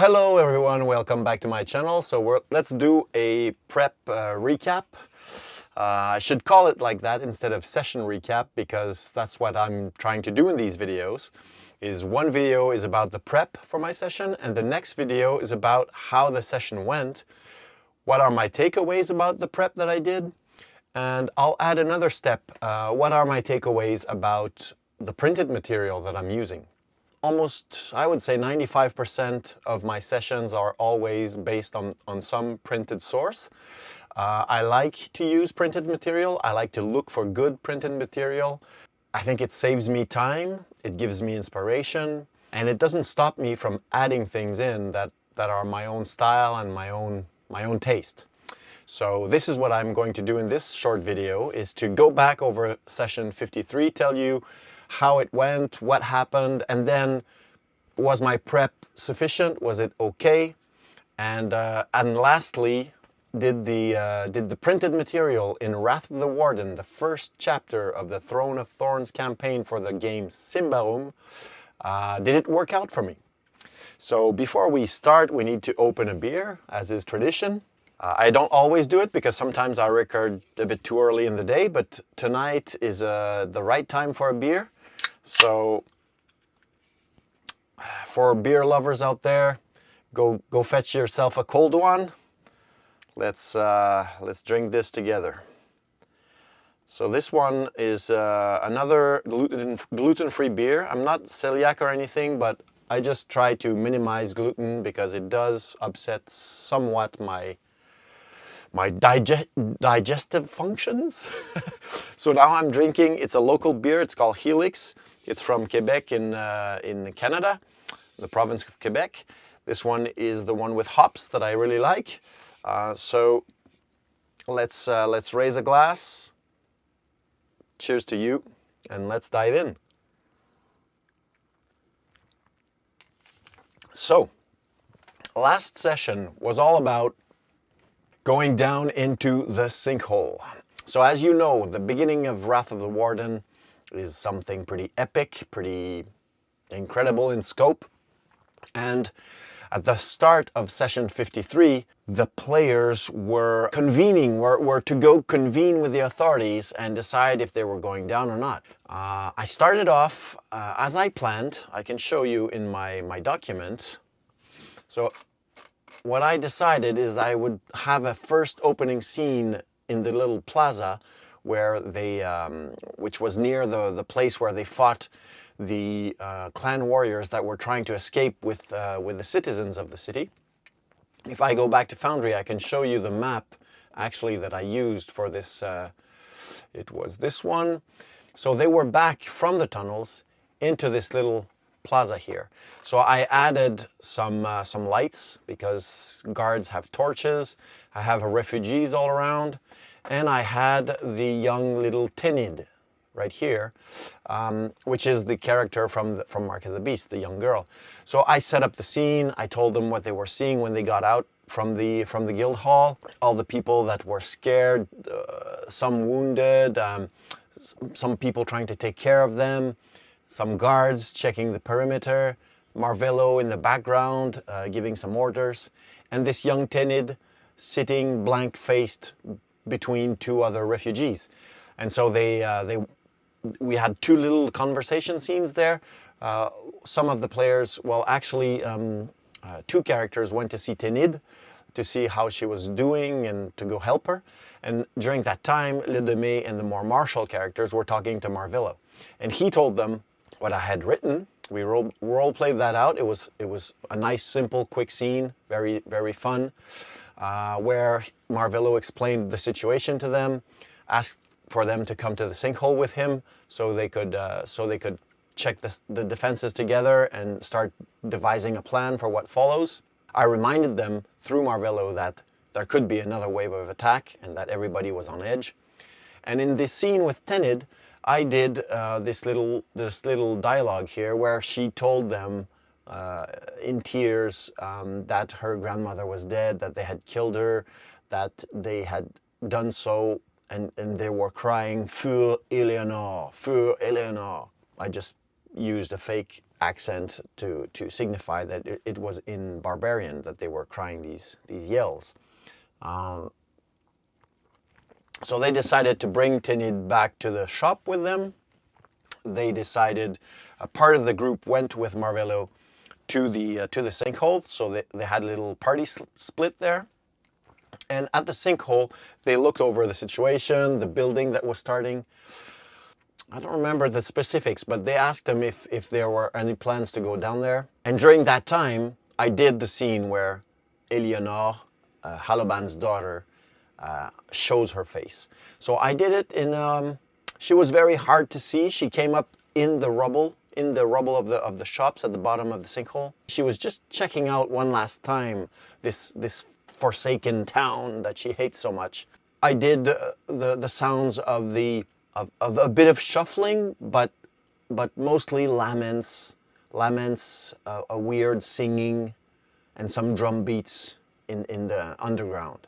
Hello everyone, welcome back to my channel. So let's do a prep recap. I should call it like that instead of session recap, because that's what I'm trying to do in these videos. Is one video is about the prep for my session, and the next video is about how the session went. What are my takeaways about the prep that I did? And I'll add another step. What are my takeaways about the printed material that I'm using? Almost, I would say 95% of my sessions are always based on some printed source. I like to use printed material. I like to look for good printed material. I think it saves me time, it gives me inspiration, and it doesn't stop me from adding things in that are my own style and my own taste. So this is what I'm going to do in this short video, is to go back over session 53, tell you how it went, what happened, and then was my prep sufficient? Was it okay? And lastly, did the printed material in Wrath of the Warden, the first chapter of the Throne of Thorns campaign for the game Symbaroum, did it work out for me? So before we start, we need to open a beer, as is tradition. I don't always do it because sometimes I record a bit too early in the day, but tonight is the right time for a beer. So for beer lovers out there, go fetch yourself a cold one. Let's drink this together. So this one is another gluten-free beer. I'm not celiac or anything, but I just try to minimize gluten because it does upset somewhat my digestive functions. So now I'm drinking, it's a local beer, it's called Helix. It's from Quebec in Canada, the province of Quebec. This one is the one with hops that I really like. So let's raise a glass. Cheers to you, and let's dive in. So, last session was all about going down into the sinkhole. So as you know, the beginning of Wrath of the Warden is something pretty epic, pretty incredible in scope. And at the start of session 53, the players were to go convene with the authorities and decide if they were going down or not. I started off as I planned. I can show you in my document. So what I decided is I would have a first opening scene in the little plaza where they, which was near the place where they fought the clan warriors that were trying to escape with the citizens of the city. If I go back to Foundry, I can show you the map actually that I used for this. It was this one. So they were back from the tunnels into this little plaza here. So I added some lights because guards have torches. I have refugees all around, and I had the young little Tenid right here, which is the character from Mark of the Beast, the young girl. So I set up the scene. I told them what they were seeing when they got out from the guild hall. All the people that were scared, some wounded, some people trying to take care of them. Some guards checking the perimeter, Marvello in the background giving some orders, and this young Tenid sitting blank-faced between two other refugees. And so we had two little conversation scenes there. Some of the players, well actually two characters went to see Tenid to see how she was doing and to go help her. And during that time, Le Demé and the more martial characters were talking to Marvello. And he told them what I had written. We role played that out. It was a nice, simple, quick scene, very, very fun, where Marvello explained the situation to them, asked for them to come to the sinkhole with him so they could check the defenses together and start devising a plan for what follows. I reminded them through Marvello that there could be another wave of attack and that everybody was on edge. And in this scene with Tenid, I did this little dialogue here where she told them in tears that her grandmother was dead, that they had killed her, that they had done so, and they were crying, "Für Eleanor, für Eleanor." I just used a fake accent to signify that it was in barbarian that they were crying these yells. So they decided to bring Tinid back to the shop with them. They decided, a part of the group went with Marvello to the sinkhole, so they had a little party split there. And at the sinkhole, they looked over the situation, the building that was starting. I don't remember the specifics, but they asked him if there were any plans to go down there. And during that time, I did the scene where Eleanor, Haloban's daughter, shows her face. So I did it in, she was very hard to see. She came up in the rubble of the shops at the bottom of the sinkhole. She was just checking out one last time this forsaken town that she hates so much. I did the sounds of a bit of shuffling, but mostly laments, a weird singing, and some drum beats in the underground,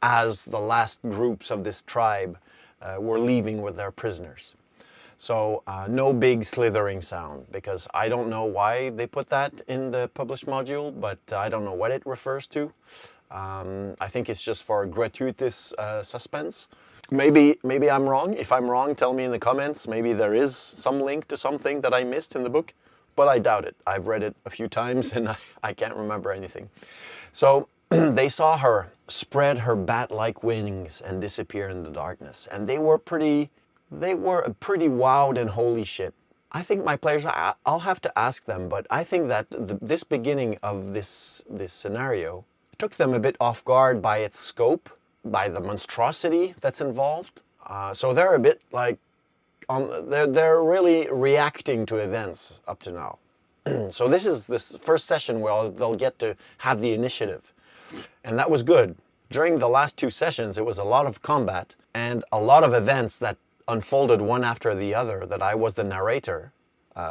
as the last groups of this tribe were leaving with their prisoners. So no big slithering sound, because I don't know why they put that in the published module, but I don't know what it refers to. I think it's just for gratuitous suspense. Maybe I'm wrong. If I'm wrong, tell me in the comments. Maybe there is some link to something that I missed in the book, but I doubt it. I've read it a few times and I can't remember anything. So they saw her spread her bat-like wings and disappear in the darkness, and they were pretty wowed and holy shit. I think my players, I'll have to ask them, but I think that this beginning of this scenario took them a bit off guard by its scope, by the monstrosity that's involved. So they're a bit like, they're really reacting to events up to now. So this is this first session where they'll get to have the initiative. And that was good. During the last two sessions, it was a lot of combat and a lot of events that unfolded one after the other, that I was the narrator,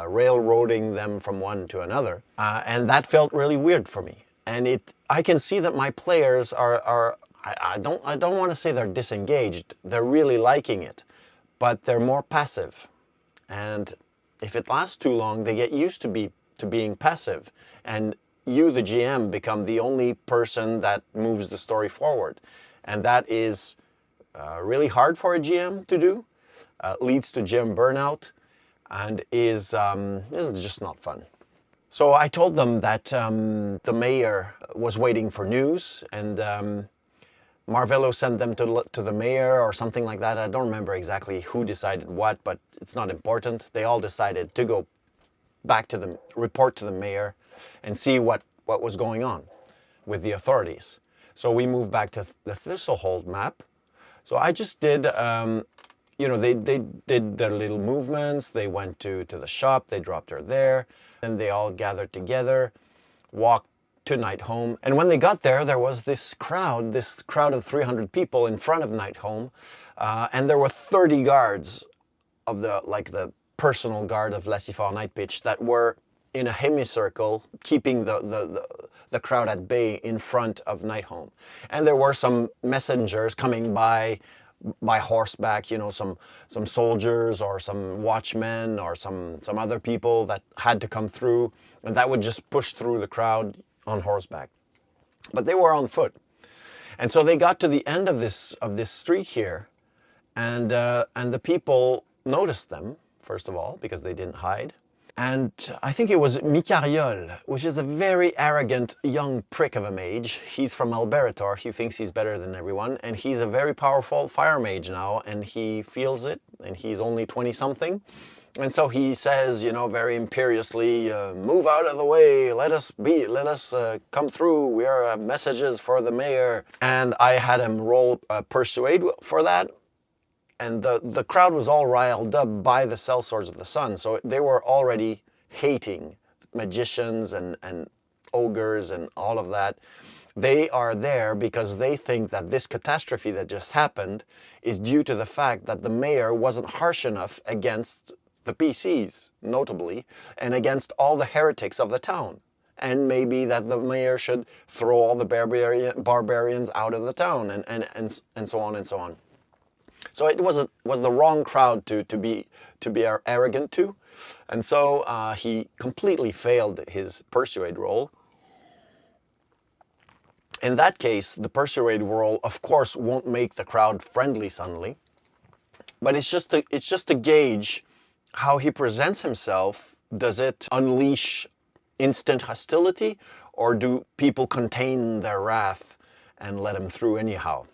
railroading them from one to another. And that felt really weird for me. And I can see that my players are I don't want to say they're disengaged. They're really liking it, but they're more passive. And if it lasts too long, they get used to being passive. And you, the GM, become the only person that moves the story forward. And that is really hard for a GM to do, leads to GM burnout, and is just not fun. So I told them that the mayor was waiting for news, and Marvello sent them to the mayor or something like that. I don't remember exactly who decided what, but it's not important. They all decided to go back to the report to the mayor and see what was going on with the authorities. So we moved back to the Thistlehold map. So I just did, you know, they did their little movements. They went to the shop, they dropped her there, and they all gathered together, walked to Nighthome. And when they got there, there was this crowd of 300 people in front of Nighthome, and there were 30 guards of the personal guard of Lassifar Nightpitch that were in a semicircle, keeping the crowd at bay in front of Nighthome. And there were some messengers coming by horseback, you know, some soldiers or some watchmen or some other people that had to come through, and that would just push through the crowd on horseback. But they were on foot. And so they got to the end of this street here, and the people noticed them, first of all, because they didn't hide. And I think it was Mikariol, which is a very arrogant young prick of a mage. He's from Alberator. He thinks he's better than everyone, and he's a very powerful fire mage now, and he feels it, and he's only 20-something. And so he says, you know, very imperiously, move out of the way, let us come through, we have messages for the mayor. And I had him roll persuade for that. And the crowd was all riled up by the sellswords of the sun, so they were already hating magicians and ogres and all of that. They are there because they think that this catastrophe that just happened is due to the fact that the mayor wasn't harsh enough against the PCs, notably, and against all the heretics of the town. And maybe that the mayor should throw all the barbarians out of the town, and so on and so on. So it was the wrong crowd to be arrogant to, and so he completely failed his persuade roll. In that case, the persuade roll, of course, won't make the crowd friendly suddenly, but it's just to gauge how he presents himself. Does it unleash instant hostility, or do people contain their wrath and let him through anyhow?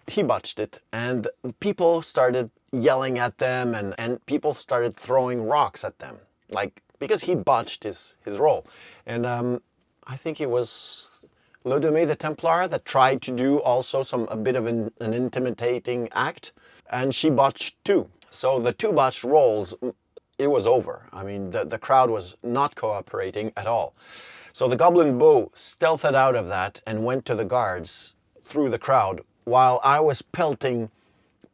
He botched it, and people started yelling at them, and people started throwing rocks at them, like, because he botched his roll. And I think it was Lodome the Templar that tried to do also a bit of an intimidating act, and she botched too. So the two botched rolls, it was over. I mean, the crowd was not cooperating at all. So the Goblin Bow stealthed out of that and went to the guards through the crowd while I was pelting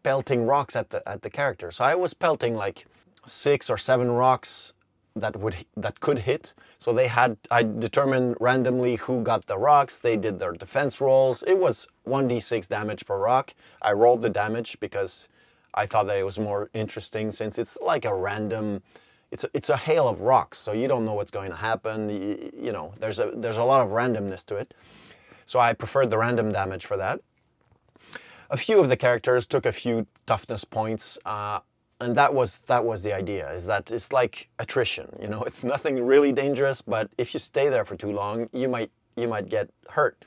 rocks at the character. So I was pelting like 6 or 7 rocks that could hit. So I determined randomly who got the rocks. They did their defense rolls. It was 1d6 damage per rock. I rolled the damage because I thought that it was more interesting, since it's like a random, it's a hail of rocks, so you don't know what's going to happen. You know, there's a lot of randomness to it. So I preferred the random damage for that. A few of the characters took a few toughness points, and that was the idea, is that it's like attrition. You know, it's nothing really dangerous, but if you stay there for too long, you might get hurt.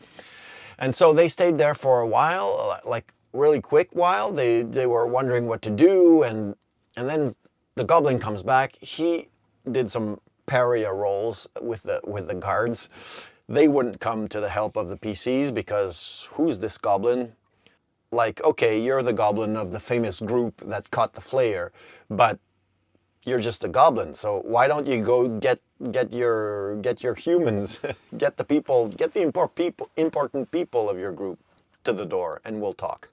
And so they stayed there for a while, like really quick while. They were wondering what to do, and then the goblin comes back. He did some parry rolls with the guards. They wouldn't come to the help of the PCs because who's this goblin? Like, okay, you're the goblin of the famous group that caught the flayer, but you're just a goblin. So why don't you go get your humans, get the important people of your group to the door, and we'll talk.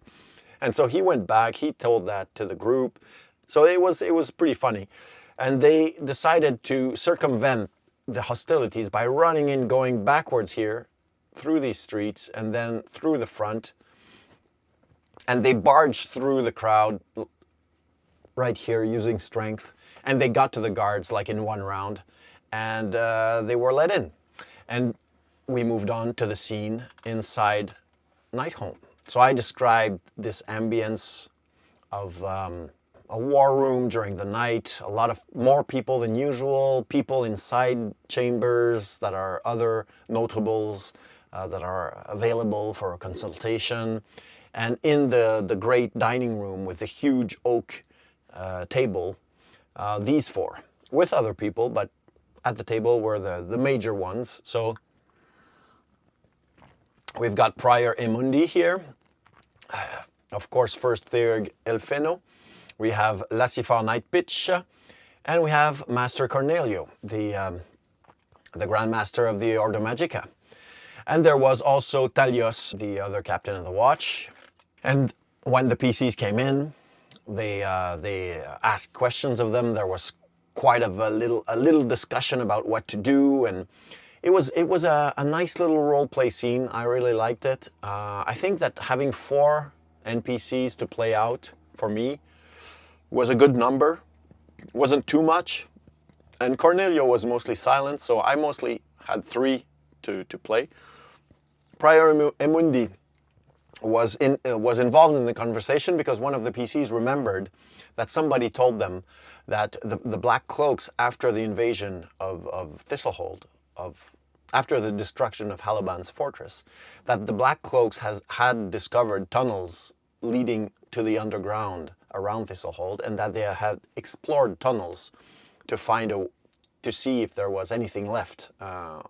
And so he went back. He told that to the group. So it was pretty funny, and they decided to circumvent the hostilities by running in, going backwards here, through these streets, and then through the front. And they barged through the crowd right here using strength, and they got to the guards like in one round, and they were let in. And we moved on to the scene inside Nighthome. So I described this ambience of a war room during the night, a lot of more people than usual, people inside chambers that are other notables that are available for a consultation. And in the great dining room with the huge oak table, these 4, with other people, but at the table were the major ones. So we've got Prior Emundi here, of course, First Theurg Elfeno. We have Lassifar Nightpitch, and we have Master Cornelio, the Grandmaster of the Ordo Magica. And there was also Talios, the other captain of the watch. And when the PCs came in, they asked questions of them. There was quite a little discussion about what to do, and it was a nice little role play scene. I really liked it. I think that having 4 NPCs to play out for me was a good number. Wasn't too much, and Cornelio was mostly silent, so I mostly had 3 to play. Prior Emundi was involved in the conversation because one of the PCs remembered that somebody told them that the Black Cloaks, after the invasion of Thistlehold, after the destruction of Halaban's fortress, that the Black Cloaks had discovered tunnels leading to the underground around Thistlehold, and that they had explored tunnels to see if there was anything left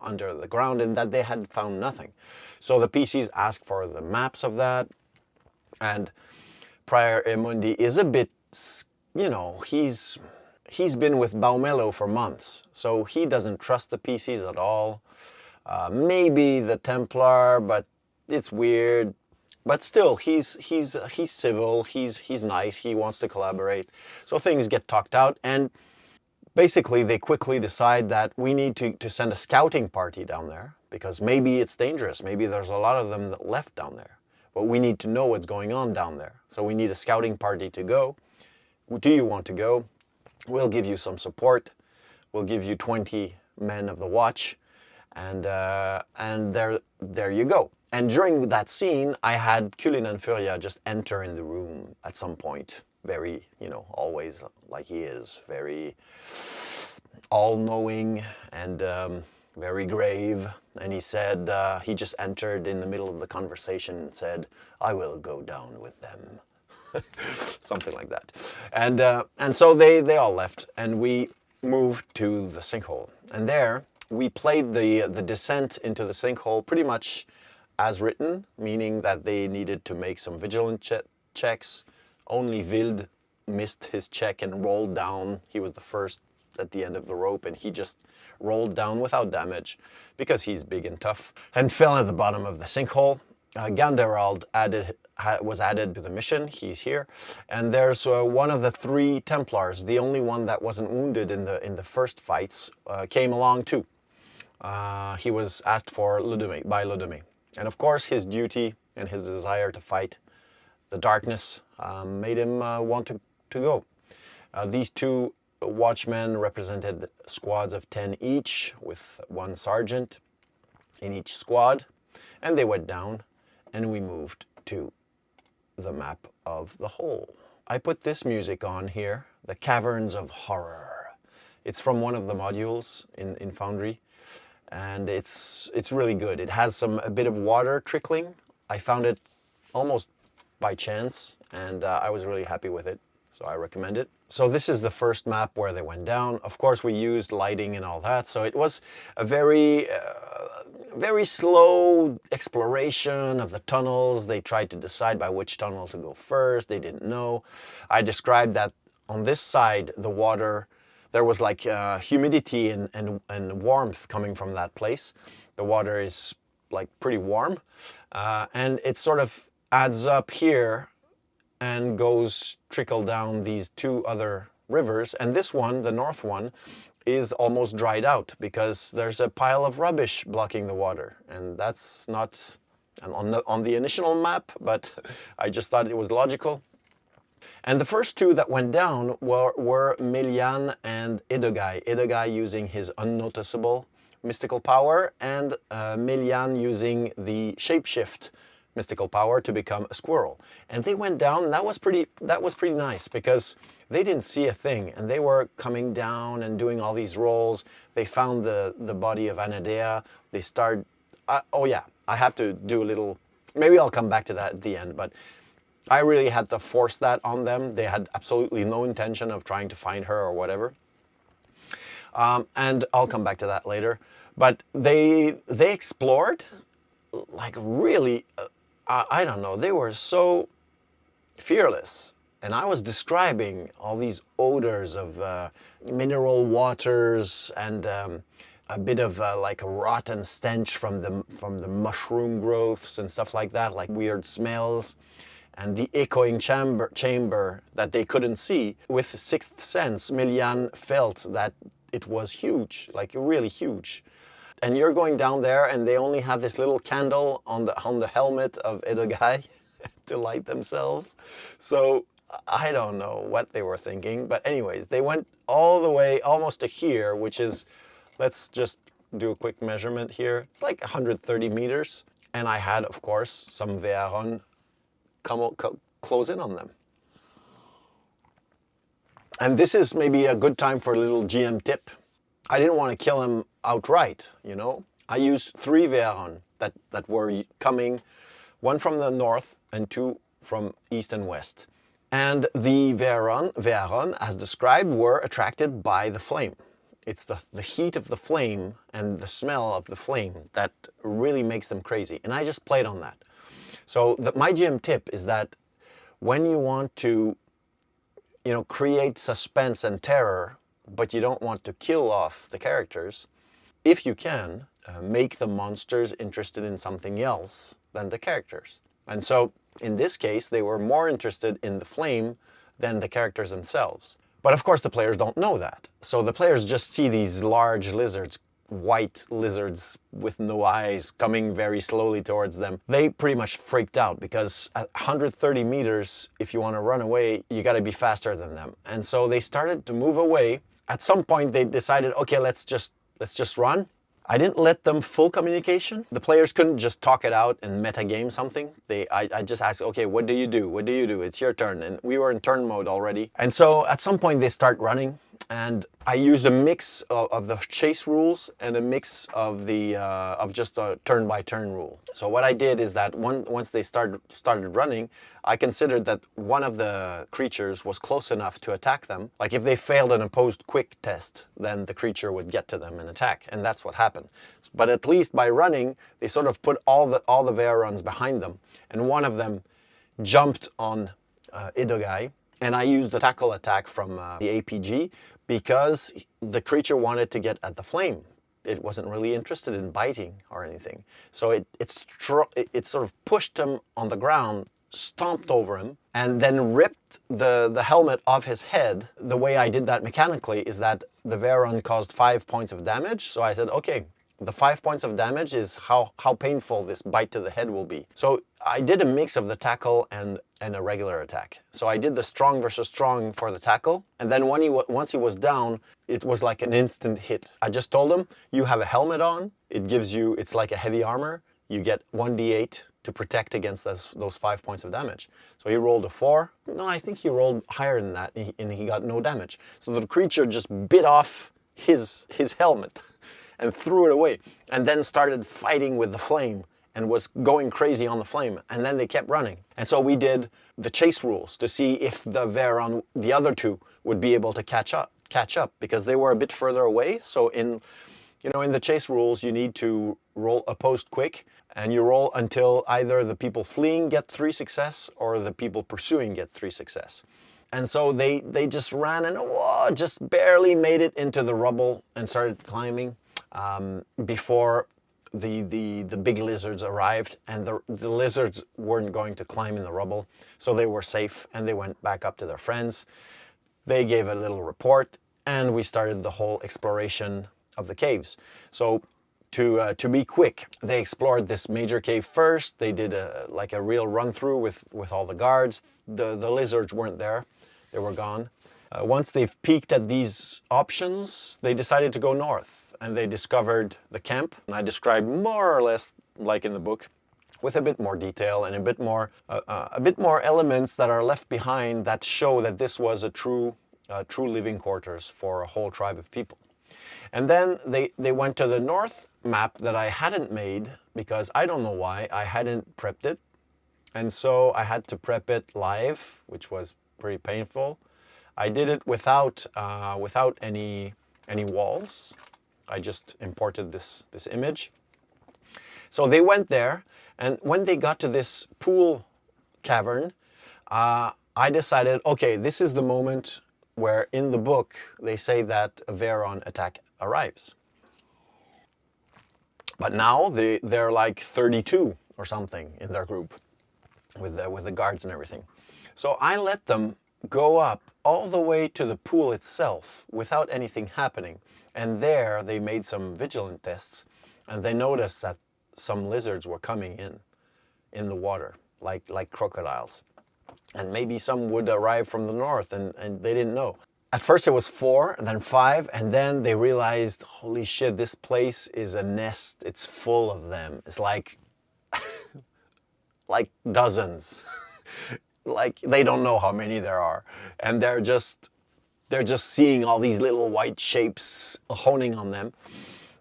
under the ground, and that they had found nothing. So the PCs asked for the maps of that, and Prior Emundi is a bit, you know, he's been with Baumelo for months, so he doesn't trust the PCs at all. Maybe the Templar, but it's weird. But still, he's civil, he's nice, he wants to collaborate. So things get talked out, and basically they quickly decide that we need to send a scouting party down there, because maybe it's dangerous, maybe there's a lot of them that left down there. but we need to know what's going on down there. So we need a scouting party to go. Do you want to go? We'll give you some support. We'll give you 20 men of the watch, and there you go. And during that scene, I had Culin and Furia just enter in the room at some point. Very, you know, always like he is, very all-knowing and very grave. And he said, he just entered in the middle of the conversation and said, "I will go down with them." Something like that. And so they all left, and we moved to the sinkhole. And there we played the descent into the sinkhole pretty much as written, meaning that they needed to make some vigilant checks. Only Wild missed his check and rolled down. He was the first at the end of the rope, and he just rolled down without damage because he's big and tough, and fell at the bottom of the sinkhole. Ganderald was added to the mission. He's here. And there's one of the 3 Templars, the only one that wasn't wounded in the first fights, came along too. He was asked for by Ludome. And of course, his duty and his desire to fight the darkness made him want to go. These 2 watchmen represented squads of 10 each, with 1 sergeant in each squad. And they went down, and we moved to the map of the hole. I put this music on here, The Caverns of Horror. It's from one of the modules in Foundry, and it's really good. It has a bit of water trickling. I found it almost by chance, and I was really happy with it, so I recommend it. So this is the first map where they went down. Of course, we used lighting and all that, so it was a very slow exploration of the tunnels. They tried to decide by which tunnel to go first. They didn't know. I described that on this side, the water, there was like humidity and warmth coming from that place. The water is like pretty warm, and it sort of adds up here and trickle down these 2 other rivers. And this one, the north one, is almost dried out because there's a pile of rubbish blocking the water, and that's not on the initial map, but I just thought it was logical. And the first 2 that went down were Melian and Edogai. Edogai using his unnoticeable mystical power, and Melian using the shapeshift mystical power to become a squirrel. And they went down, and that was pretty nice because they didn't see a thing, and they were coming down and doing all these rolls. They found the body of Anadea. They started, oh yeah, I have to do a little, maybe I'll come back to that at the end, but I really had to force that on them. They had absolutely no intention of trying to find her or whatever. And I'll come back to that later. But they explored, like really, I don't know, they were so fearless. And I was describing all these odors of mineral waters and a bit of like a rotten stench from the mushroom growths and stuff like that, like weird smells. And the echoing chamber that they couldn't see. With the 6th sense, Melian felt that it was huge, like really huge. And you're going down there, and they only have this little candle on the helmet of Edogai to light themselves. So I don't know what they were thinking, but anyways, they went all the way almost to here, which is, let's just do a quick measurement here. It's like 130 meters. And I had, of course, some Vearon close in on them. And this is maybe a good time for a little GM tip. I didn't want to kill him outright, you know. I used 3 Vearon that were coming, 1 from the north and 2 from east and west. And the Vearon, as described, were attracted by the flame. It's the heat of the flame and the smell of the flame that really makes them crazy. And I just played on that. So my GM tip is that when you want to, you know, create suspense and terror, but you don't want to kill off the characters, if you can, make the monsters interested in something else than the characters. And so in this case, they were more interested in the flame than the characters themselves. But of course, the players don't know that. So the players just see these large lizards white lizards with no eyes coming very slowly towards them. They pretty much freaked out because at 130 meters, if you want to run away, you got to be faster than them. And so they started to move away. At some point, they decided, okay, let's just run. I didn't let them full communication. The players couldn't just talk it out and metagame something. I just asked, okay, what do you do? What do you do? It's your turn. And we were in turn mode already. And so at some point they start running, and I used a mix of the chase rules and a mix of the just a turn-by-turn rule. So what I did is that once they started running, I considered that one of the creatures was close enough to attack them. Like if they failed an opposed quick test, then the creature would get to them and attack, and that's what happened. But at least by running, they sort of put all the Vearons behind them, and one of them jumped on Idogai, and I used the tackle attack from the APG because the creature wanted to get at the flame. It wasn't really interested in biting or anything. So it sort of pushed him on the ground, stomped over him, and then ripped the helmet off his head. The way I did that mechanically is that the Vearon caused 5 points of damage. So I said, okay, the 5 points of damage is how painful this bite to the head will be. So I did a mix of the tackle and a regular attack. So I did the strong versus strong for the tackle, and then once he was down, it was like an instant hit. I just told him, you have a helmet on, it's like a heavy armor, you get 1d8 to protect against those 5 points of damage. So he rolled a 4. No, I think he rolled higher than that, and he got no damage. So the creature just bit off his helmet and threw it away, and then started fighting with the flame and was going crazy on the flame, and then they kept running. And so we did the chase rules to see if the Vearon, the other two, would be able to catch up because they were a bit further away. So in the chase rules, you need to roll opposed quick, and you roll until either the people fleeing get 3 success or the people pursuing get 3 success. And so they just ran and just barely made it into the rubble and started climbing before the big lizards arrived, and the lizards weren't going to climb in the rubble, so they were safe and they went back up to their friends. They gave a little report, and we started the whole exploration of the caves. So to be quick, they explored this major cave first. They did a real run through with all the guards. The lizards weren't there, they were gone. Once they've peeked at these options, they decided to go north, and they discovered the camp. And I described more or less like in the book, with a bit more detail and a bit more elements that are left behind that show that this was a true living quarters for a whole tribe of people. And then they went to the north map that I hadn't made because I don't know why I hadn't prepped it, and so I had to prep it live, which was pretty painful. I did it without any walls. I just imported this image. So they went there, and when they got to this pool cavern, I decided, okay, this is the moment where in the book they say that a Vearon attack arrives. But now they're like 32 or something in their group with the guards and everything. So I let them go up all the way to the pool itself without anything happening. And there they made some vigilant tests, and they noticed that some lizards were coming in the water, like crocodiles. And maybe some would arrive from the north, and they didn't know. At first it was 4, and then 5, and then they realized, holy shit, this place is a nest. It's full of them. It's like dozens. Like they don't know how many there are, and they're just seeing all these little white shapes honing on them.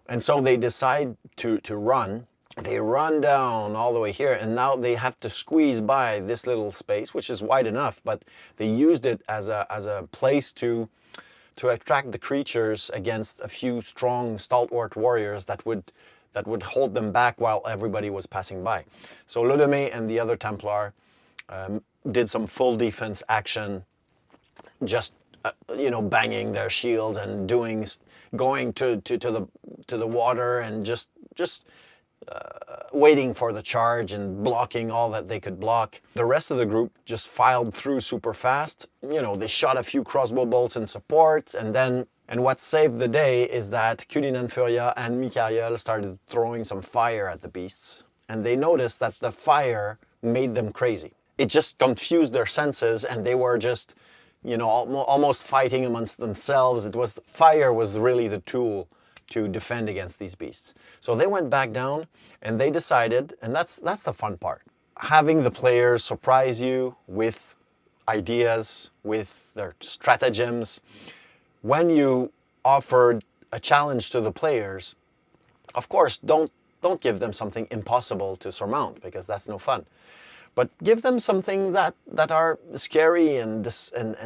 And so they decide to run. They run down all the way here, and now they have to squeeze by this little space, which is wide enough, but they used it as a place to attract the creatures against a few strong, stalwart warriors that would hold them back while everybody was passing by. So Ludome and the other Templar did some full defense action, just banging their shields and going to the water and just waiting for the charge and blocking all that they could block. The rest of the group just filed through super fast. They shot a few crossbow bolts in support, and then And what saved the day is that Cullinan Furia and Mikael started throwing some fire at the beasts, and they noticed that the fire made them crazy. It just confused their senses, and they were just, you know, almost fighting amongst themselves. Fire was really the tool to defend against these beasts. So they went back down, and they decided, and that's the fun part, having the players surprise you with ideas, with their stratagems. When you offered a challenge to the players, of course, don't give them something impossible to surmount, because that's no fun. But give them something that are scary and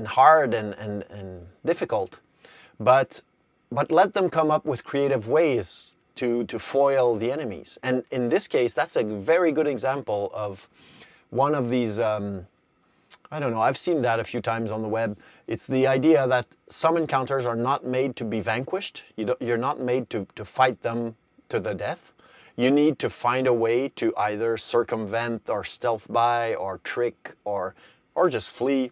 hard and difficult. But let them come up with creative ways to foil the enemies. And in this case, that's a very good example of one of these. I don't know, I've seen that a few times on the web. It's the idea that some encounters are not made to be vanquished. You're not made to fight them to the death. You need to find a way to either circumvent or stealth by or trick or just flee.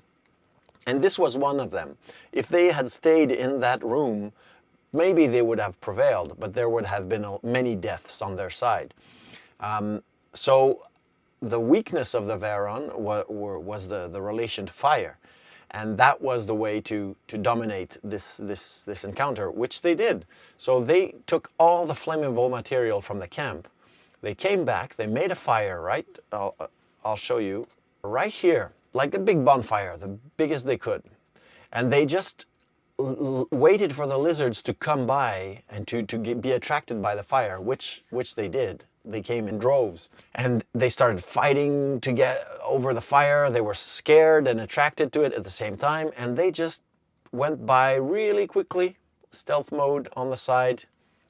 And this was one of them. If they had stayed in that room, maybe they would have prevailed, but there would have been many deaths on their side. So the weakness of the Vearon was the relation to fire. And that was the way to dominate this encounter, which they did. So they took all the flammable material from the camp. They came back, they made a fire, right? I'll show you. Right here, like a big bonfire, the biggest they could. And they just waited for the lizards to come by and to be attracted by the fire, which they did. They came in droves, and they started fighting to get over the fire. They were scared and attracted to it at the same time, and they just went by really quickly, stealth mode on the side,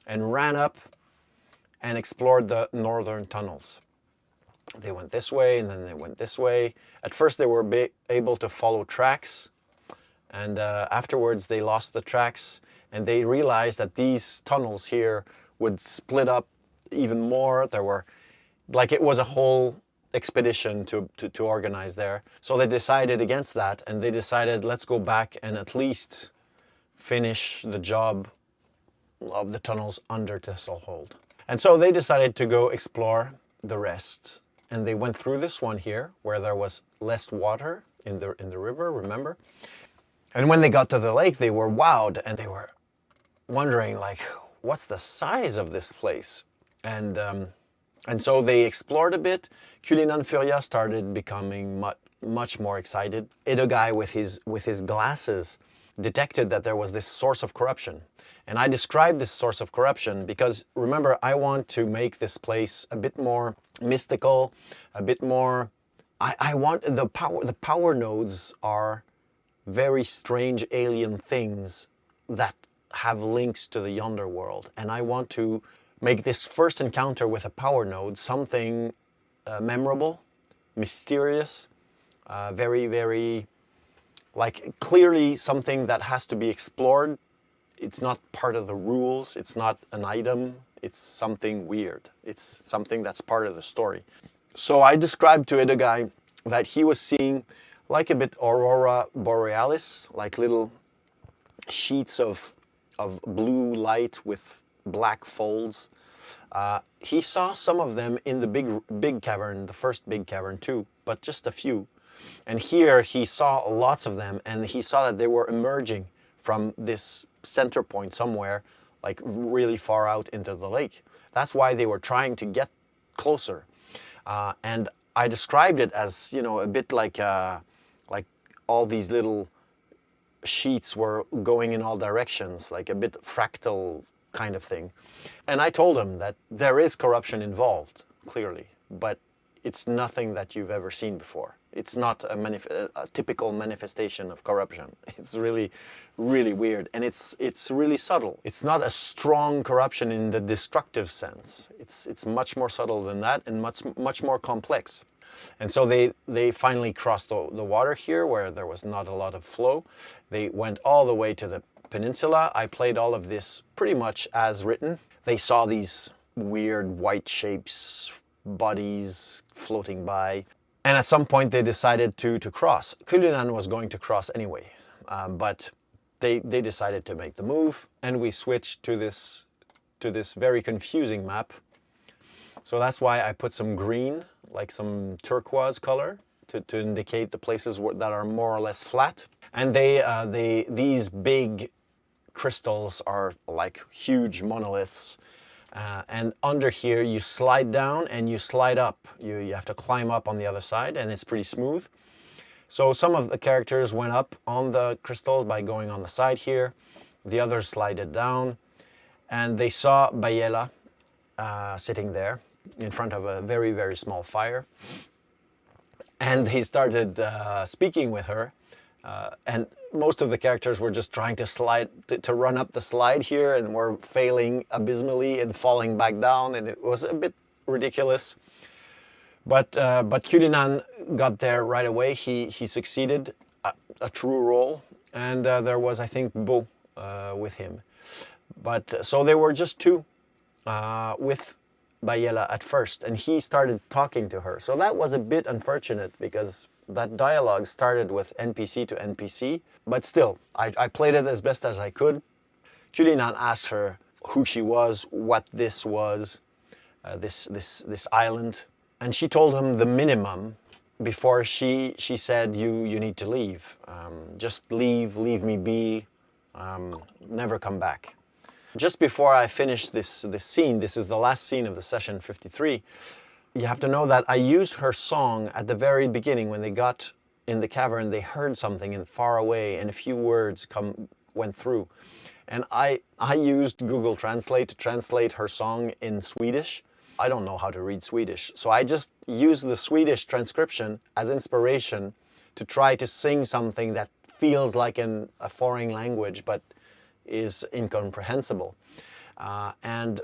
and ran up and explored the northern tunnels. They went this way, and then they went this way. At first they were able to follow tracks, and afterwards they lost the tracks, and they realized that these tunnels here would split up even more. There were, like, it was a whole expedition to organize there. So they decided against that, and they decided, let's go back and at least finish the job of the tunnels under Sinkhole. And so they decided to go explore the rest. And they went through this one here, where there was less water in the river, remember? And when they got to the lake, they were wowed, and they were wondering, like, what's the size of this place? And so they explored a bit. Cullinan Furia started becoming much more excited. Edogai, with his glasses, detected that there was this source of corruption. And I described this source of corruption because, remember, I want to make this place a bit more mystical, a bit more... I want the power nodes are very strange alien things that have links to the Yonder world. And I want to make this first encounter with a power node something memorable, mysterious, very, very, like, clearly something that has to be explored. It's not part of the rules, it's not an item, it's something weird. It's something that's part of the story. So I described to Edogai that he was seeing like a bit aurora borealis, like little sheets of blue light with black folds. He saw some of them in the big cavern, the first big cavern too, but just a few. And here he saw lots of them, and he saw that they were emerging from this center point somewhere, like really far out into the lake. That's why they were trying to get closer. And I described it as, you know, a bit like all these little sheets were going in all directions, like a bit fractal kind of thing. And I told him that there is corruption involved, clearly, but it's nothing that you've ever seen before. It's not a typical manifestation of corruption. It's really, really weird, and it's really subtle. It's not a strong corruption in the destructive sense. It's much more subtle than that, and much more complex. And so they finally crossed the water here, where there was not a lot of flow. They went all the way to the peninsula. I played all of this pretty much as written. They saw these weird white shapes, bodies floating by. And at some point they decided to cross. Cullinan was going to cross anyway, but they decided to make the move, and we switched to this very confusing map. So that's why I put some green, like some turquoise color, to indicate the places that are more or less flat. And these big crystals are like huge monoliths. And under here, you slide down and you slide up. You have to climb up on the other side, and it's pretty smooth. So some of the characters went up on the crystals by going on the side here. The others slided down, and they saw Bayela sitting there in front of a very, very small fire. And he started speaking with her. And most of the characters were just trying to run up the slide here, and were failing abysmally and falling back down, and it was a bit ridiculous. But Culinan got there right away. He succeeded a true roll, and there was, I think, Beau with him. But so there were just two with Bayela at first, and he started talking to her. So that was a bit unfortunate, because that dialogue started with NPC to NPC. But still, I played it as best as I could. Culinan asked her who she was, what this was, this island. And she told him the minimum before she said, you need to leave. Just leave me be, never come back. Just before I finish this scene, this is the last scene of the session 53, you have to know that I used her song at the very beginning. When they got in the cavern, they heard something in far away, and a few words went through. And I used Google Translate to translate her song in Swedish. I don't know how to read Swedish, so I just used the Swedish transcription as inspiration to try to sing something that feels like a foreign language, but is incomprehensible. And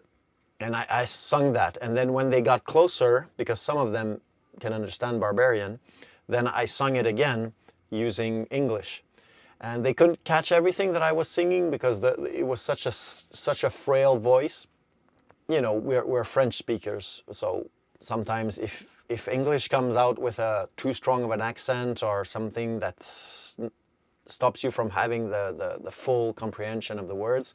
I sung that. And then when they got closer, because some of them can understand barbarian, then I sung it again using English. And they couldn't catch everything that I was singing, because it was such a frail voice. You know, we're French speakers, so sometimes if English comes out with too strong of an accent, or something that stops you from having the full comprehension of the words,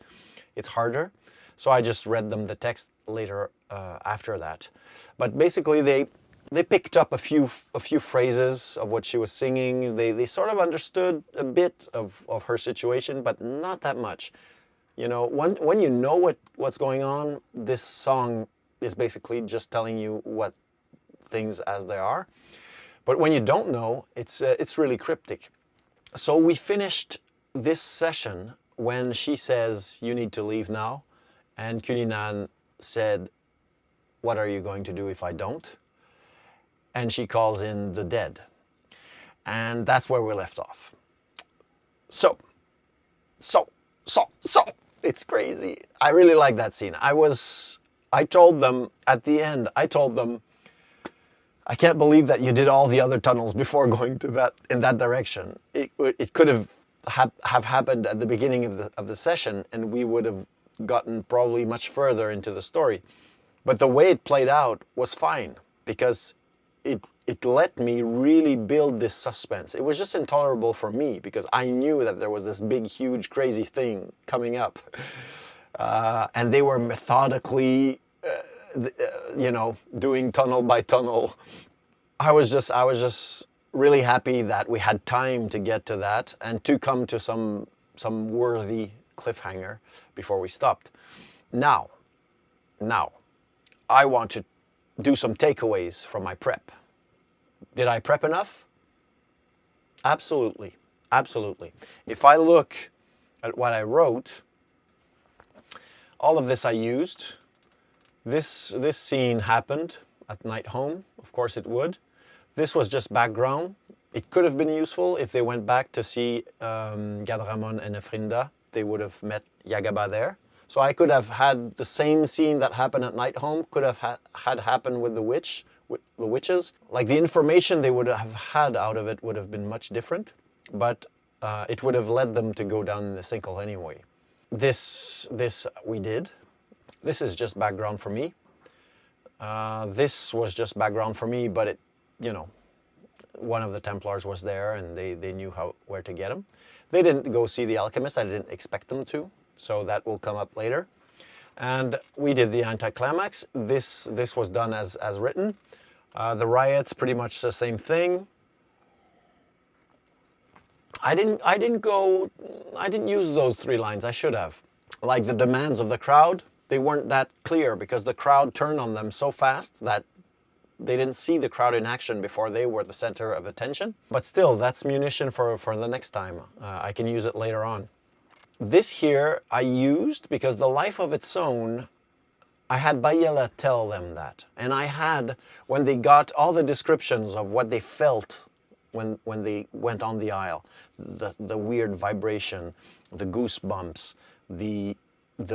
it's harder. So I just read them the text later after that. But basically they picked up a few phrases of what she was singing. They sort of understood a bit of her situation, but not that much. You know, when you know what's going on, this song is basically just telling you what things as they are. But when you don't know, it's really cryptic. So we finished this session when she says, you need to leave now. And Culinan said, what are you going to do if I don't? And she calls in the dead. And that's where we left off. So, it's crazy. I really like that scene. I told them at the end, I I can't believe that you did all the other tunnels before going to in that direction. It could have happened at the beginning of the session, and we would have gotten probably much further into the story. But the way it played out was fine, because it let me really build this suspense. It was just intolerable for me, because I knew that there was this big, huge, crazy thing coming up. And they were methodically, you know, doing tunnel by tunnel. I was just really happy that we had time to get to that and to come to some worthy cliffhanger before we stopped. Now, I want to do some takeaways from my prep. Did I prep enough? Absolutely. If I look at what I wrote, all of this I used. This scene happened at Nighthome. Of course it would. This was just background. It could have been useful if they went back to see Gadramon and Efrinda. They would have met Yagaba there. So I could have had the same scene that happened at Nighthome, could have had happened with the witches. Like, the information they would have had out of it would have been much different, but it would have led them to go down in the sinkhole anyway. This we did. This is just background for me. This was just background for me, but it, you know, one of the Templars was there and they knew where to get him. They didn't go see the alchemist. I didn't expect them to, so that will come up later. And we did the Anticlimax. This was done as written. The Riots, pretty much the same thing. I didn't use those 3 lines. I should have. Like the demands of the crowd, they weren't that clear because the crowd turned on them so fast that they didn't see the crowd in action before they were the center of attention. But still, that's munition for the next time. I can use it later on. This here I used because the life of its own, I had Bayela tell them that. And I had, when they got all the descriptions of what they felt when they went on the isle, the weird vibration, the goosebumps, the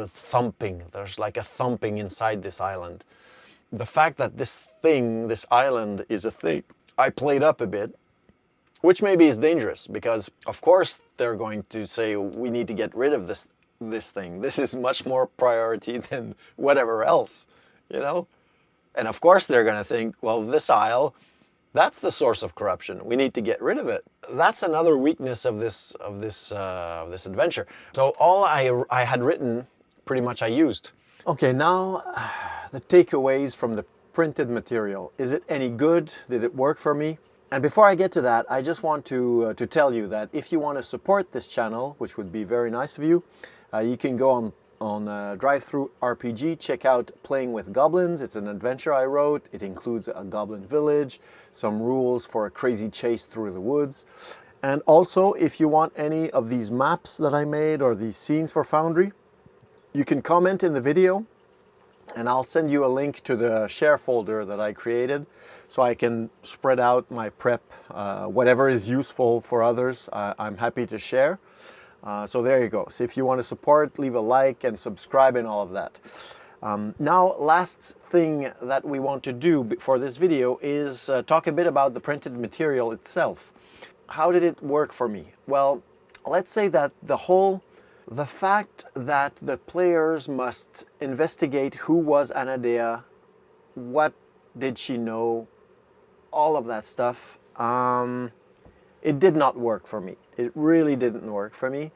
thumping. There's like a thumping inside this island. The fact that this island is a thing, I played up a bit, which maybe is dangerous because of course they're going to say we need to get rid of this thing. This is much more priority than whatever else, you know? And of course they're going to think, well, this isle, that's the source of corruption. We need to get rid of it. That's another weakness of this adventure. So all I had written, pretty much I used. Okay, now the takeaways from the printed material. Is it any good? Did it work for me? And before I get to that, I just want to tell you that if you want to support this channel, which would be very nice of you, you can go on Drive-Thru RPG, check out Playing with Goblins. It's an adventure I wrote. It includes a goblin village, some rules for a crazy chase through the woods. And also, if you want any of these maps that I made or these scenes for Foundry, you can comment in the video and I'll send you a link to the share folder that I created so I can spread out my prep. Whatever is useful for others, I'm happy to share. So there you go. So if you want to support, leave a like and subscribe and all of that. Now, last thing that we want to do for this video is talk a bit about the printed material itself. How did it work for me? Well, let's say that the fact that the players must investigate who was Anadea, what did she know, all of that stuff, it did not work for me. It really didn't work for me.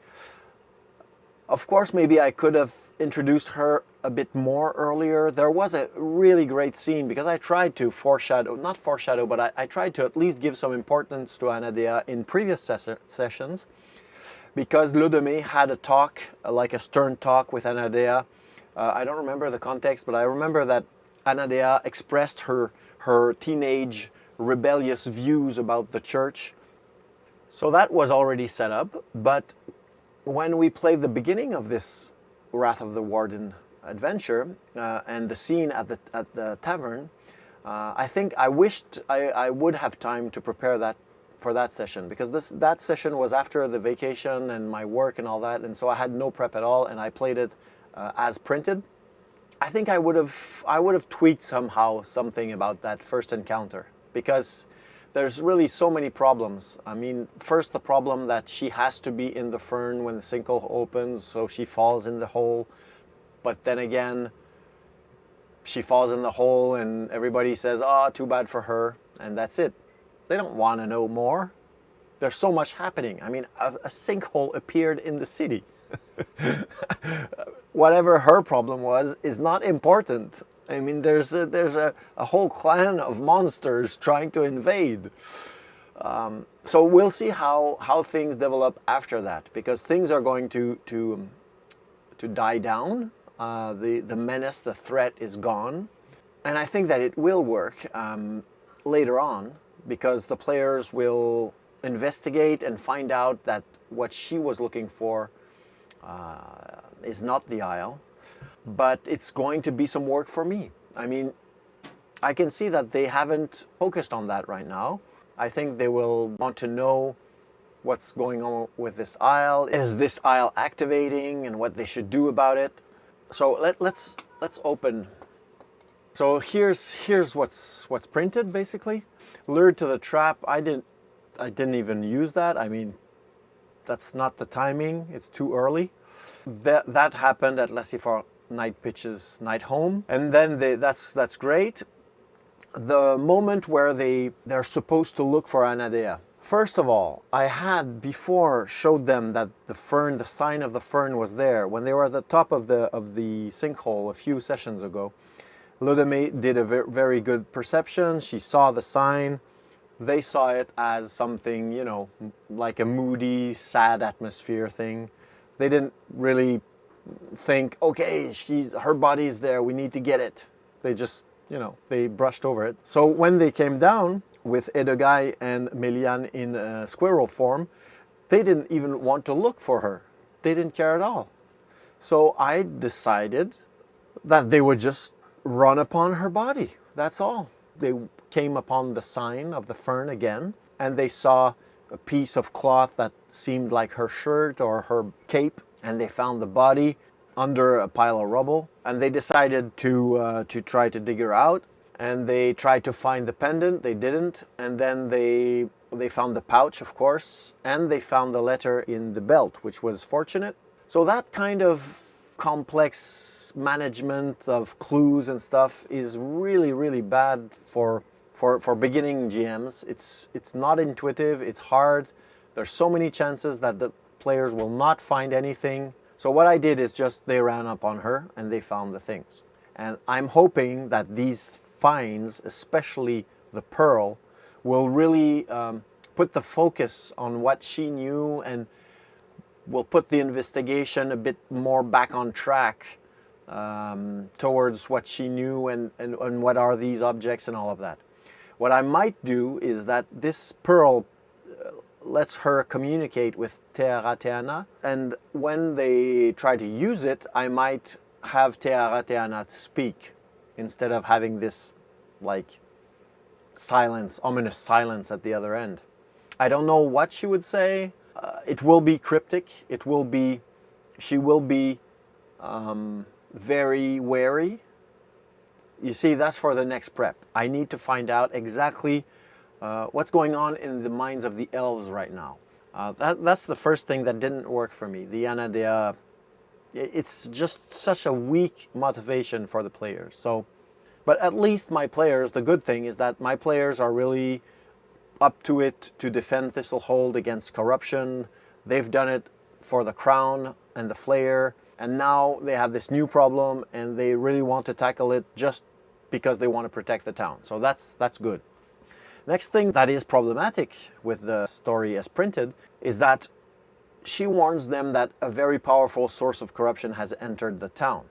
Of course, maybe I could have introduced her a bit more earlier. There was a really great scene because I tried to not foreshadow, but I tried to at least give some importance to Anadea in previous sessions. Because Le Deme had a talk, like a stern talk with Anadea. I don't remember the context, but I remember that Anadea expressed her teenage rebellious views about the church. So that was already set up, but when we played the beginning of this Wrath of the Warden adventure and the scene at the tavern, I think I wished I would have time to prepare that for that session, because that session was after the vacation and my work and all that, and so I had no prep at all, and I played it as printed. I think I would have tweaked somehow something about that first encounter, because there's really so many problems. I mean, first the problem that she has to be in the fern when the sinkhole opens, so she falls in the hole, but then again she falls in the hole and everybody says, "Oh, too bad for her," and that's it. They don't want to know more. There's so much happening. I mean, a sinkhole appeared in the city. Whatever her problem was is not important. I mean, there's a whole clan of monsters trying to invade. So we'll see how things develop after that, because things are going to die down. The menace, the threat is gone. And I think that it will work later on, because the players will investigate and find out that what she was looking for is not the Isle, but it's going to be some work for me. I mean, I can see that they haven't focused on that right now. I think they will want to know what's going on with this Isle. Is this Isle activating, and what they should do about it? So let's open. So here's what's printed basically. Lured to the trap. I didn't even use that. I mean, that's not the timing. It's too early. That happened at Laissez-faire Night Pitch's Nighthome, and then that's great. the moment where they're supposed to look for Anadea. First of all, I had before showed them that the fern, the sign of the fern was there when they were at the top of the sinkhole a few sessions ago. Ludame did a very good perception. She saw the sign. They saw it as something, you know, like a moody, sad atmosphere thing. They didn't really think, okay, her body is there, we need to get it. They just, you know, they brushed over it. So when they came down with Edogai and Melian in squirrel form, they didn't even want to look for her. They didn't care at all. So I decided that they would just run upon her body. That's all. They came upon the sign of the fern again, and they saw a piece of cloth that seemed like her shirt or her cape, and they found the body under a pile of rubble, and they decided to try to dig her out. And they tried to find the pendant. They didn't, and then they found the pouch, of course, and they found the letter in the belt, which was fortunate. So that kind of complex management of clues and stuff is really, really bad for beginning GMs. It's not intuitive, it's hard. There's so many chances that the players will not find anything. So what I did is just they ran up on her and they found the things. And I'm hoping that these finds, especially the pearl, will really put the focus on what she knew and will put the investigation a bit more back on track towards what she knew and what are these objects and all of that. What I might do is that this pearl lets her communicate with Tearateana, and when they try to use it, I might have Tearateana speak instead of having this like silence, ominous silence at the other end. I don't know what she would say. It will be cryptic. She will be very wary. You see, that's for the next prep. I need to find out exactly what's going on in the minds of the elves right now. That's the first thing that didn't work for me. The Anadea, it's just such a weak motivation for the players. So, but at least my players, the good thing is that my players are really up to it to defend Thistlehold against corruption. They've done it for the crown and the flayer, and now they have this new problem and they really want to tackle it just because they want to protect the town. So that's good. Next thing that is problematic with the story as printed is that she warns them that a very powerful source of corruption has entered the town.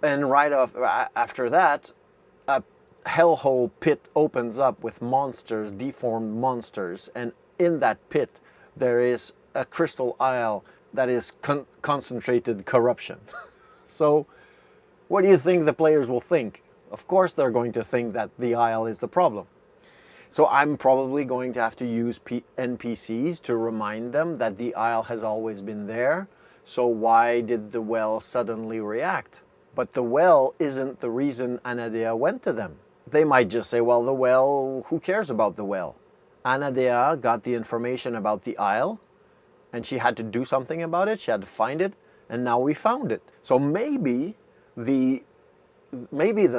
And right after that, a hellhole pit opens up with monsters, deformed monsters, and in that pit there is a crystal isle that is concentrated corruption. So what do you think the players will think? Of course they're going to think that the isle is the problem. So I'm probably going to have to use NPCs to remind them that the isle has always been there. So why did the well suddenly react? But the well isn't the reason Anadea went to them. They might just say, well, the well, who cares about the well? Anadea got the information about the isle, and she had to do something about it. She had to find it, and now we found it. So maybe the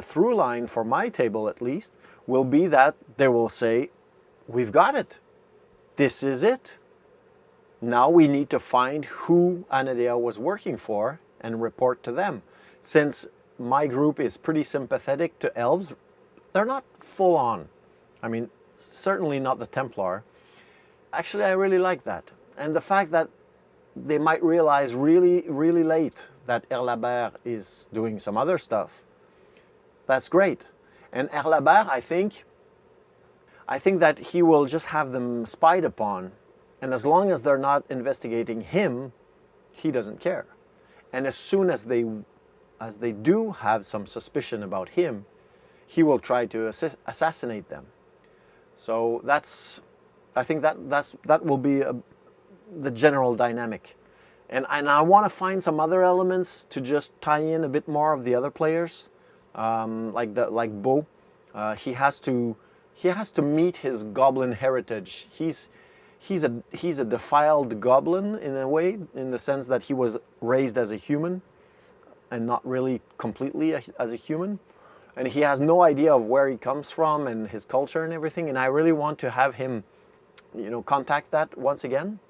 through line for my table, at least, will be that they will say, we've got it. This is it. Now we need to find who Anadea was working for and report to them. Since my group is pretty sympathetic to elves, they're not full on. I mean, certainly not the Templar. Actually, I really like that. And the fact that they might realize really, really late that Erlabert is doing some other stuff. That's great. And Erlabert, I think that he will just have them spied upon. And as long as they're not investigating him, he doesn't care. And as soon as they do have some suspicion about him, he will try to assassinate them. So I think that will be the general dynamic. And I want to find some other elements to just tie in a bit more of the other players, like Beau. He has to meet his goblin heritage. He's a defiled goblin in a way, in the sense that he was raised as a human and not really completely as a human. and he has no idea of where he comes from and his culture and everything. And I really want to have him, you know, contact that once again.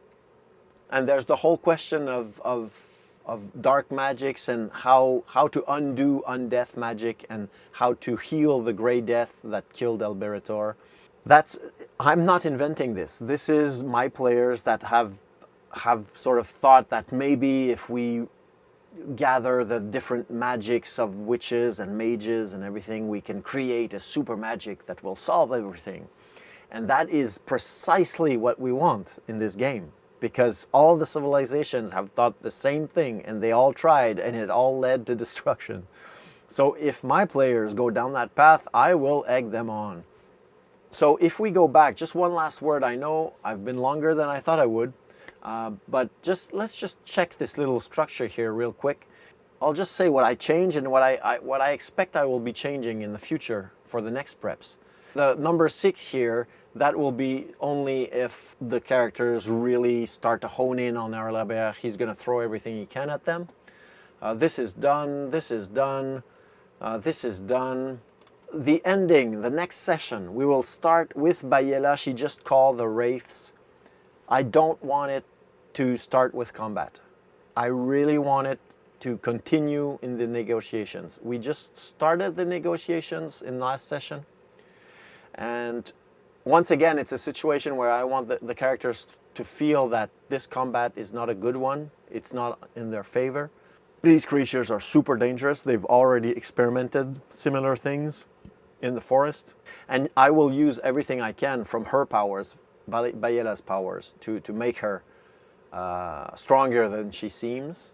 And there's the whole question of dark magics and how to undo undeath magic and how to heal the Grey Death that killed Elberator. I'm not inventing this. This is my players that have sort of thought that maybe if we gather the different magics of witches and mages and everything, we can create a super magic that will solve everything. And that is precisely what we want in this game, because all the civilizations have thought the same thing and they all tried and it all led to destruction. So if my players go down that path, I will egg them on. So if we go back, just one last word. I know I've been longer than I thought I would, but let's just check this little structure here real quick. I'll just say what I change and what I expect I will be changing in the future for the next preps. The number 6 here, that will be only if the characters really start to hone in on Erlabert. He's going to throw everything he can at them. This is done, this is done, this is done. The ending, the next session, we will start with Bayela. She just called the Wraiths. I don't want it to start with combat. I really want it to continue in the negotiations. We just started the negotiations in last session. And once again, it's a situation where I want the characters to feel that this combat is not a good one. It's not in their favor. These creatures are super dangerous. They've already experimented similar things in the forest. And I will use everything I can from her powers, Bayela's powers, to make her stronger than she seems.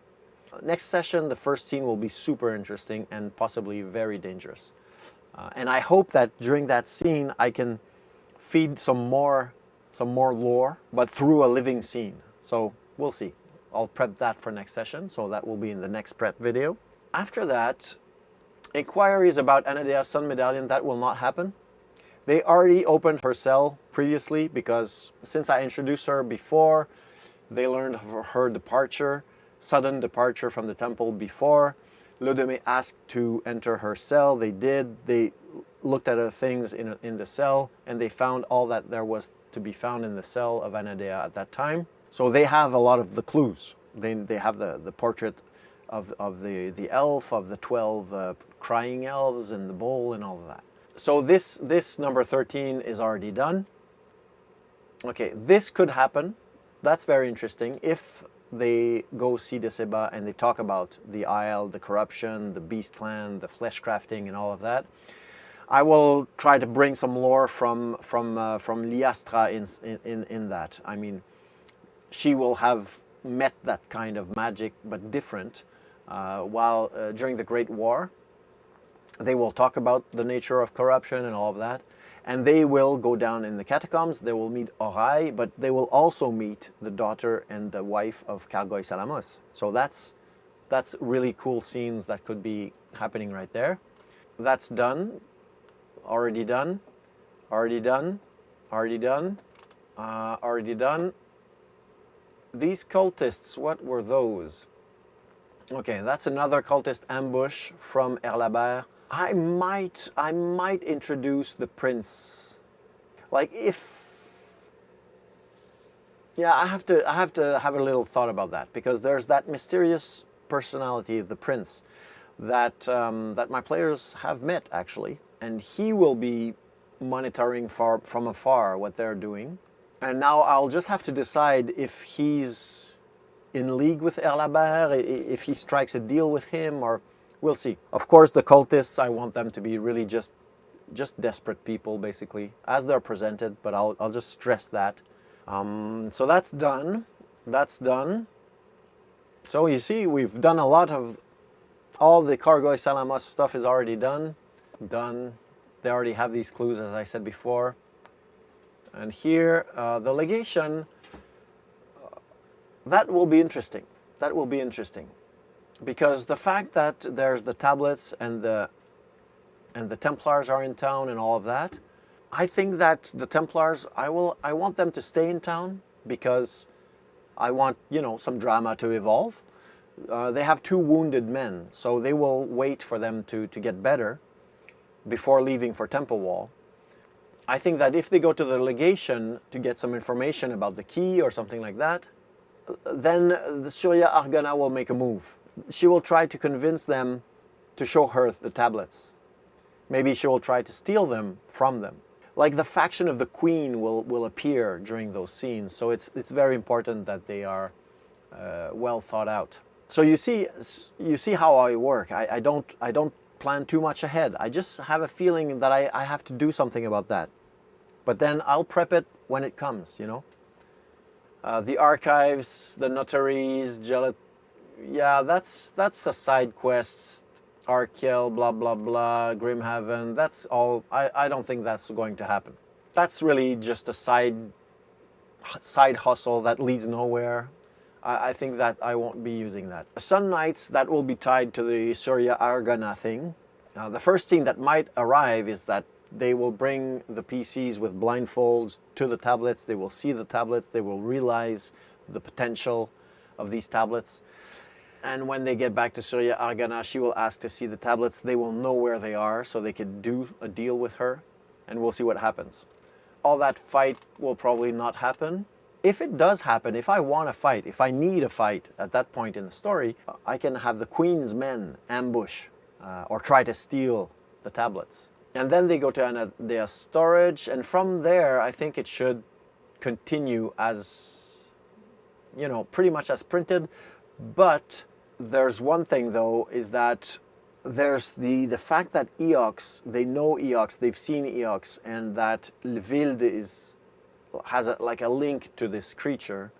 Next session, the first scene will be super interesting and possibly very dangerous. And I hope that during that scene, I can feed some more lore, but through a living scene. So we'll see. I'll prep that for next session, so that will be in the next prep video. After that, inquiries about Anadea's Sun Medallion, that will not happen. They already opened her cell previously because since I introduced her before, they learned of her departure, sudden departure from the temple before. Lodemé asked to enter her cell. They did. They looked at her things in the cell and they found all that there was to be found in the cell of Anadea at that time. So they have a lot of the clues. They have the portrait of the elf, of the 12 crying elves and the bowl and all of that. So this number 13 is already done. Okay, this could happen. That's very interesting. If they go see Deceba and they talk about the Isle, the corruption, the beast clan, the flesh crafting and all of that, I will try to bring some lore from Liastra in that. I mean, she will have met that kind of magic, but different. While during the Great War, they will talk about the nature of corruption and all of that. And they will go down in the catacombs. They will meet Orai, but they will also meet the daughter and the wife of Cargoy Salamos. So that's really cool scenes that could be happening right there. That's done. Already done. Already done. Already done. Already done. These cultists, what were those? Okay, that's another cultist ambush from Erlabert. I might introduce the prince. Like I have to have a little thought about that, because there's that mysterious personality of the prince that that my players have met actually, and he will be monitoring from afar what they're doing. And now I'll just have to decide if he's in league with Erlabert, if he strikes a deal with him, or we'll see. Of course, the cultists, I want them to be really just desperate people, basically, as they're presented, but I'll just stress that. So that's done. That's done. So you see, we've done a lot of, all the Cargoy Salamos stuff is already done. Done. They already have these clues, as I said before. And here, the legation, that will be interesting. That will be interesting. Because the fact that there's the tablets and the Templars are in town and all of that, I think that the Templars, I want them to stay in town because I want, you know, some drama to evolve. They have 2 wounded men, so they will wait for them to get better. before leaving for Temple Wall. I think that if they go to the legation to get some information about the key or something like that, then the Surya Argana will make a move. She will try to convince them to show her the tablets. Maybe she will try to steal them from them. Like the faction of the Queen will appear during those scenes, so it's very important that they are well thought out. So you see how I work. I don't plan too much ahead. I just have a feeling that I have to do something about that. But then I'll prep it when it comes, you know. The archives, the notaries, yeah, that's a side quest. Arkiel, blah blah blah, Grimhaven. That's all. I don't think that's going to happen. That's really just a side hustle that leads nowhere. I think that I won't be using that. Sun Knights, that will be tied to the Surya Argana thing. The first thing that might arrive is that they will bring the PCs with blindfolds to the tablets. They will see the tablets. They will realize the potential of these tablets. And when they get back to Surya Argana, she will ask to see the tablets. They will know where they are, so they can do a deal with her, and we'll see what happens. All that fight will probably not happen. If it does happen, if I want a fight, if I need a fight at that point in the story, I can have the Queen's men ambush or try to steal the tablets. And then they go to Anadea storage, and from there, I think it should continue as, you know, pretty much as printed. But there's one thing though, is that there's the fact that Eox, they know Eox, they've seen Eox, and that Lvild has a link to this creature.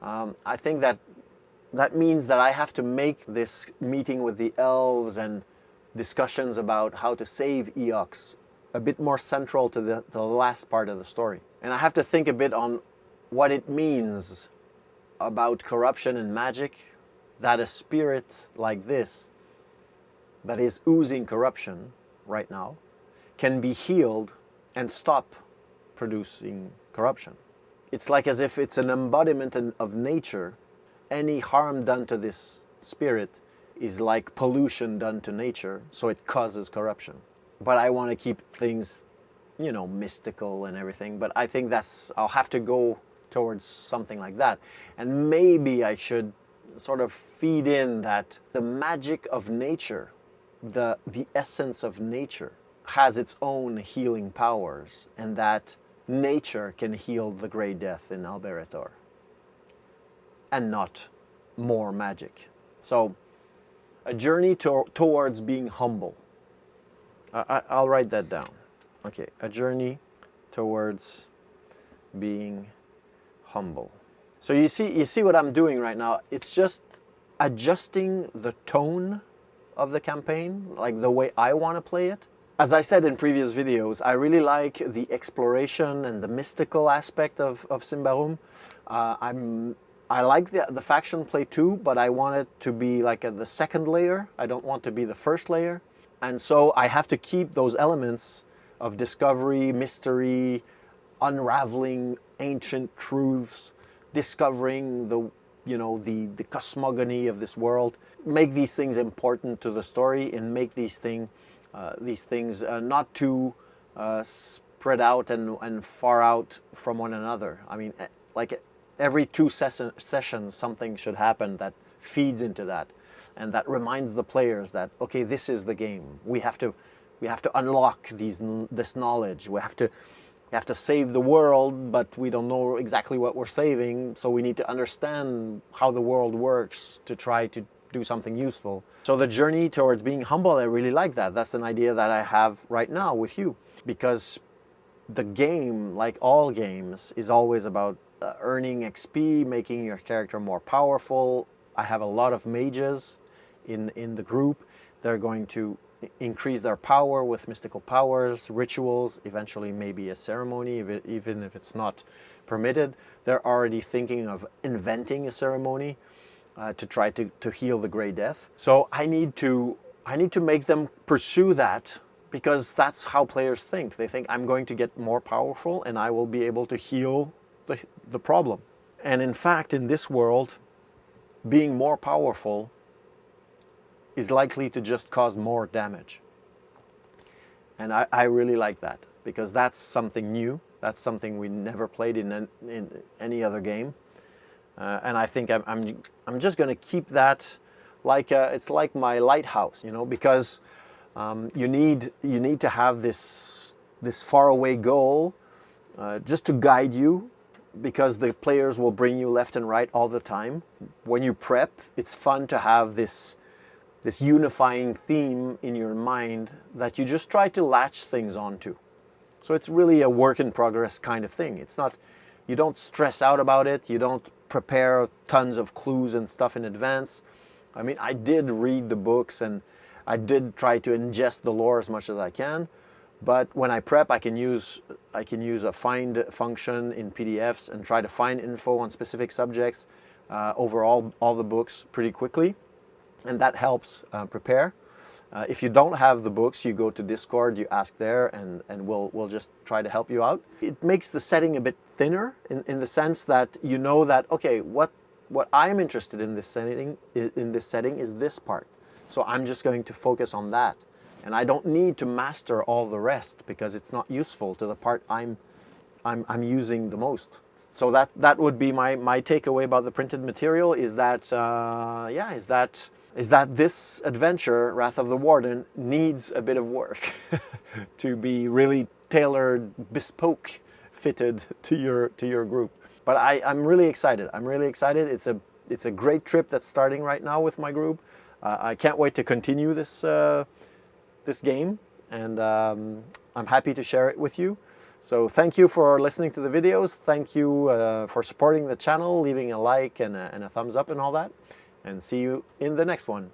I think that means that I have to make this meeting with the elves and discussions about how to save Eox a bit more central to the last part of the story. And I have to think a bit on what it means about corruption and magic, that a spirit like this, that is oozing corruption right now, can be healed and stop producing corruption. It's like as if it's an embodiment of nature. Any harm done to this spirit is like pollution done to nature, so it causes corruption. But I want to keep things, you know, mystical and everything, but I think I'll have to go towards something like that. And maybe I should sort of feed in that the magic of nature, the essence of nature, has its own healing powers, and that nature can heal the Grey Death in Alberator, and not more magic. So, a journey towards being humble. I'll write that down. Okay, a journey towards being humble. So you see what I'm doing right now. It's just adjusting the tone of the campaign, like the way I want to play it. As I said in previous videos, I really like the exploration and the mystical aspect of Symbaroum. I like the faction play too, but I want it to be like the second layer. I don't want to be the first layer. And so I have to keep those elements of discovery, mystery, unraveling ancient truths, discovering the cosmogony of this world, make these things important to the story, and make these things not too spread out and far out from one another. I mean, like every two sessions, something should happen that feeds into that, and that reminds the players that, okay, this is the game. We have to unlock this knowledge. We have to save the world, but we don't know exactly what we're saving, so we need to understand how the world works to try to do something useful. So the journey towards being humble, I really like that. That's an idea that I have right now with you, because the game, like all games, is always about earning XP, making your character more powerful. I have a lot of mages in the group. They're going to increase their power with mystical powers, rituals, eventually maybe a ceremony, even if it's not permitted. They're already thinking of inventing a ceremony to try to heal the Grey Death. So I need to make them pursue that, because that's how players think. They think I'm going to get more powerful and I will be able to heal the problem. And in fact, in this world, being more powerful is likely to just cause more damage. And I really like that, because that's something new. That's something we never played in any other game. And I think I'm just going to keep that like it's like my lighthouse, you know, because you need to have this faraway goal just to guide you, because the players will bring you left and right all the time. When you prep, it's fun to have this unifying theme in your mind that you just try to latch things onto. So it's really a work in progress kind of thing. It's not, you don't stress out about it, you don't prepare tons of clues and stuff in advance. I mean, I did read the books and I did try to ingest the lore as much as I can, but when I prep, I can use a find function in PDFs and try to find info on specific subjects over all the books pretty quickly, and that helps prepare. If you don't have the books, you go to Discord, you ask there, and we'll just try to help you out. It makes the setting a bit thinner in the sense that you know that, okay, what I'm interested in this setting is this part. So I'm just going to focus on that. And I don't need to master all the rest, because it's not useful to the part I'm using the most. So that would be my takeaway about the printed material, is that is that this adventure, Wrath of the Warden, needs a bit of work to be really tailored, bespoke, fitted to your group. But I'm really excited. I'm really excited. It's a great trip that's starting right now with my group. I can't wait to continue this game, and I'm happy to share it with you. So thank you for listening to the videos. Thank you for supporting the channel, leaving a like and a thumbs up and all that. And see you in the next one.